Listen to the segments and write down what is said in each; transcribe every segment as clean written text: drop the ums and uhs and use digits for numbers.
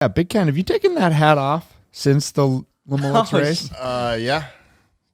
Yeah, Big Ken, have you taken that hat off since the Limolets race? Yeah.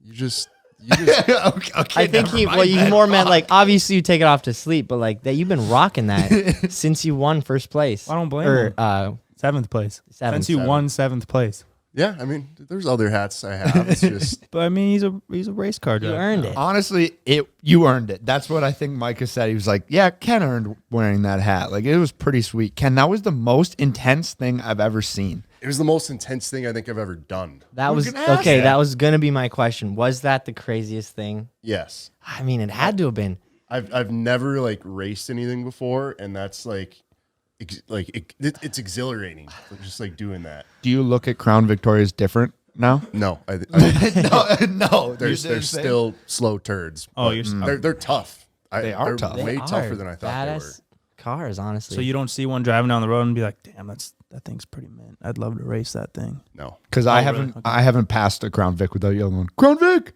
You just Okay, I think he more meant like obviously you take it off to sleep, but like that you've been rocking that since you won first place. I don't blame him. Seventh place. Since you won seventh place. Yeah, I mean, there's other hats I have. It's just, But I mean, he's a race car driver. You earned it. Honestly, you earned it. That's what I think Micah said. He was like, yeah, Ken earned wearing that hat. Like, it was pretty sweet. Ken, that was the most intense thing I've ever seen. it was the most intense thing I think I've ever done. That was gonna ask okay. that. That was gonna be my question. Was that the craziest thing? Yes. I mean, it had to have been. I've never like raced anything before, and that's like it's exhilarating. Just like doing that. Do you look at Crown Victorias different now? No, No. they're still slow turds. Oh, they're tough. They are they're tough. Way They tougher are than I thought they were. badass cars, honestly. So you don't see one driving down the road and be like, damn, that thing's pretty mint. I'd love to race that thing. No, Because I haven't passed a Crown Vic without yelling, going, Crown Vic!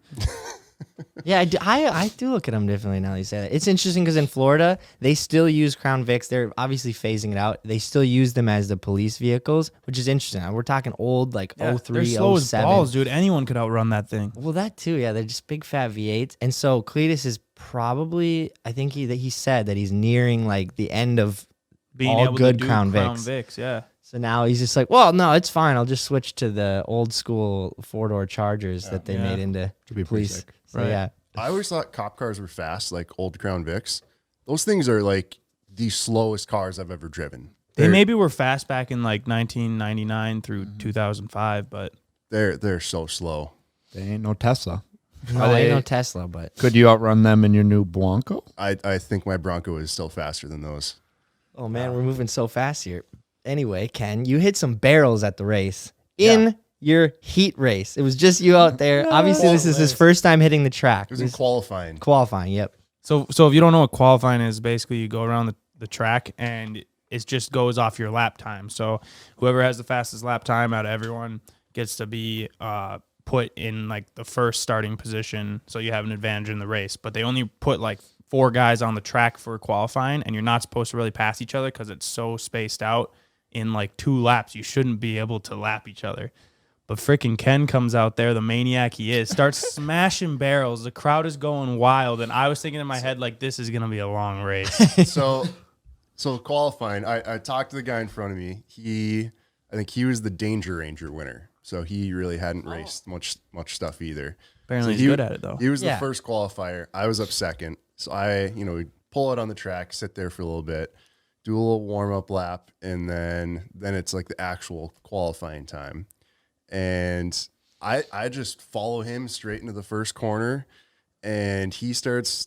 Yeah, I do look at them differently now that you say that. It's interesting because in Florida, they still use Crown Vics. They're obviously phasing it out. They still use them as the police vehicles, which is interesting. We're talking old, like Yeah, 03, they're slow as 07. balls, dude. Anyone could outrun that thing. Well, that too, yeah. They're just big fat V8s. And so Cletus is probably, I think he said that he's nearing like the end of Being all able good to do Crown Vics. Vics, yeah. So now he's just like, well, no, it's fine. I'll just switch to the old school 4-door Chargers that they Yeah. made into be pretty police. sick. So Right. yeah. I always thought cop cars were fast, like old Crown Vics. Those things are like the slowest cars I've ever driven. They maybe were fast back in like 1999 through 2005, but They're so slow. They ain't no Tesla. No, ain't no Tesla, but Could you outrun them in your new Blanco? I think my Bronco is still faster than those. oh man, we're moving so fast here. Anyway, Ken, you hit some barrels at the race in your heat race. It was just you out there. Obviously, this is his first time hitting the track. It was in qualifying. Qualifying, yep. so if you don't know what qualifying is, basically you go around the track and it just goes off your lap time. So whoever has the fastest lap time out of everyone gets to be put in like the first starting position, so you have an advantage in the race. But they only put like 4 guys on the track for qualifying, and you're not supposed to really pass each other because it's so spaced out. In like 2 laps, you shouldn't be able to lap each other. But freaking Ken comes out there, the maniac he is, starts smashing barrels. The crowd is going wild, and I was thinking in my head like, this is gonna be a long race. So qualifying, I talked to the guy in front of me. I think he was the Danger Ranger winner. So he really hadn't raced much stuff either. Apparently So he's good at it though. He was Yeah. the first qualifier. I was up second. So we pull out on the track, sit there for a little bit, do a little warm up lap, and then it's like the actual qualifying time. And I just follow him straight into the first corner, and he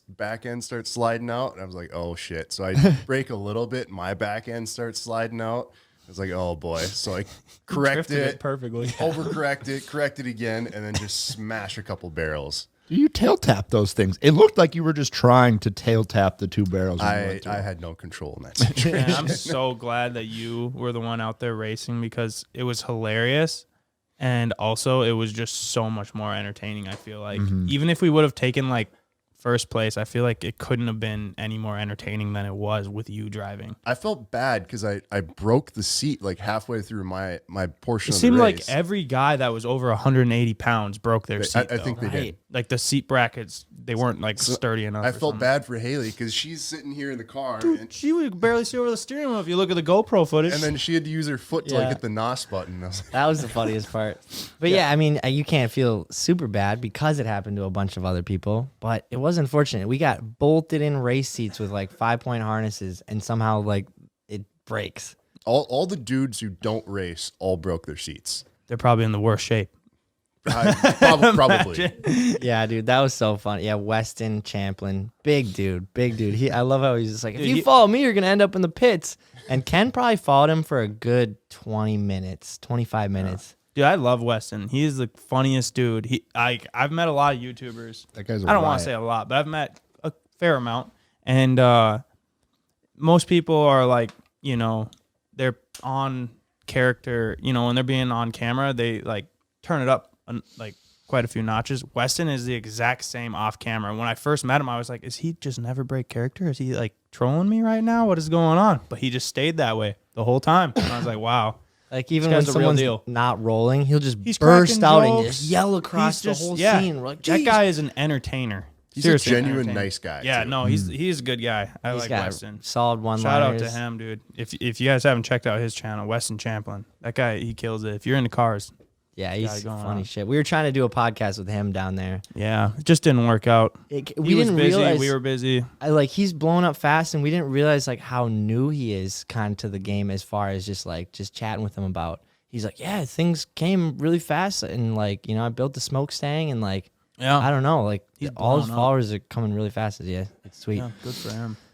back end starts sliding out, and I was like, oh shit. So I brake a little bit, my back end starts sliding out. I was like, oh boy. So I correct Drifted it perfectly. overcorrect it, correct it again, and then just smash a couple barrels. Do you tail tap those things? It looked like you were just trying to tail tap the 2 barrels. when you I went to had no control in that situation. And I'm so glad that you were the one out there racing because it was hilarious. And also, it was just so much more entertaining, I feel like. Even if we would have taken, like, first place, I feel like it couldn't have been any more entertaining than it was with you driving. I felt bad because I broke the seat like halfway through my portion It of seemed the like race. every guy that was over 180 pounds broke their seat, I think though. they did. Like, the seat brackets, they weren't, like, sturdy enough. I or felt something. bad for Haley because she's sitting here in the car, and She would barely see over the steering wheel if you look at the GoPro footage. then she had to use her foot to Yeah. like hit the NOS button. I was like, That was the funniest part. But yeah, I mean, you can't feel super bad because it happened to a bunch of other people, but it was unfortunate. We got bolted in race seats with like 5-point harnesses, and somehow like it breaks. all the dudes who don't race all broke their seats. They're probably in the worst shape. Probably. Yeah, dude, that was so fun. Yeah, Weston Champlin, big dude. I love how he's just like, if you follow me, you're gonna end up in the pits. And Ken probably followed him for a good 20 minutes, 25 minutes. Dude, I love Weston. He's the funniest dude. I've met a lot of YouTubers. That guy's I don't want to say a lot, but I've met a fair amount. And most people are like, they're on character, when they're being on camera, they like turn it up like quite a few notches. Weston is the exact same off camera. When I first met him, I was like, is he just never break character? Is he like trolling me right now? What is going on? But he just stayed that way the whole time. And I was like, wow. Like even This when guy's the real someone's deal. not rolling, he'll just He's burst cracking out and jokes. just yell across He's the whole yeah. scene. We're like, That "Jeez." guy is an entertainer. He's Seriously, a an genuine entertainer. nice guy. Yeah, too. no, he's a good guy. I He's like got Weston. solid one Shout out liners. to him, dude. If you guys haven't checked out his channel, Weston Champlin, that guy, he kills it. If you're into cars, Yeah, got he's it going funny on. shit. We were trying to do a podcast with him down there. yeah, it just didn't work out. We He was didn't busy. realize We were busy. like he's blown up fast, and we didn't realize like how new he is kind of to the game as far as just chatting with him about. He's like, yeah, things came really fast, and like I built the smokestack, and like Yeah, I don't know, like He's all his blown up. followers are coming really fast. Yeah, it's sweet. yeah, good for him.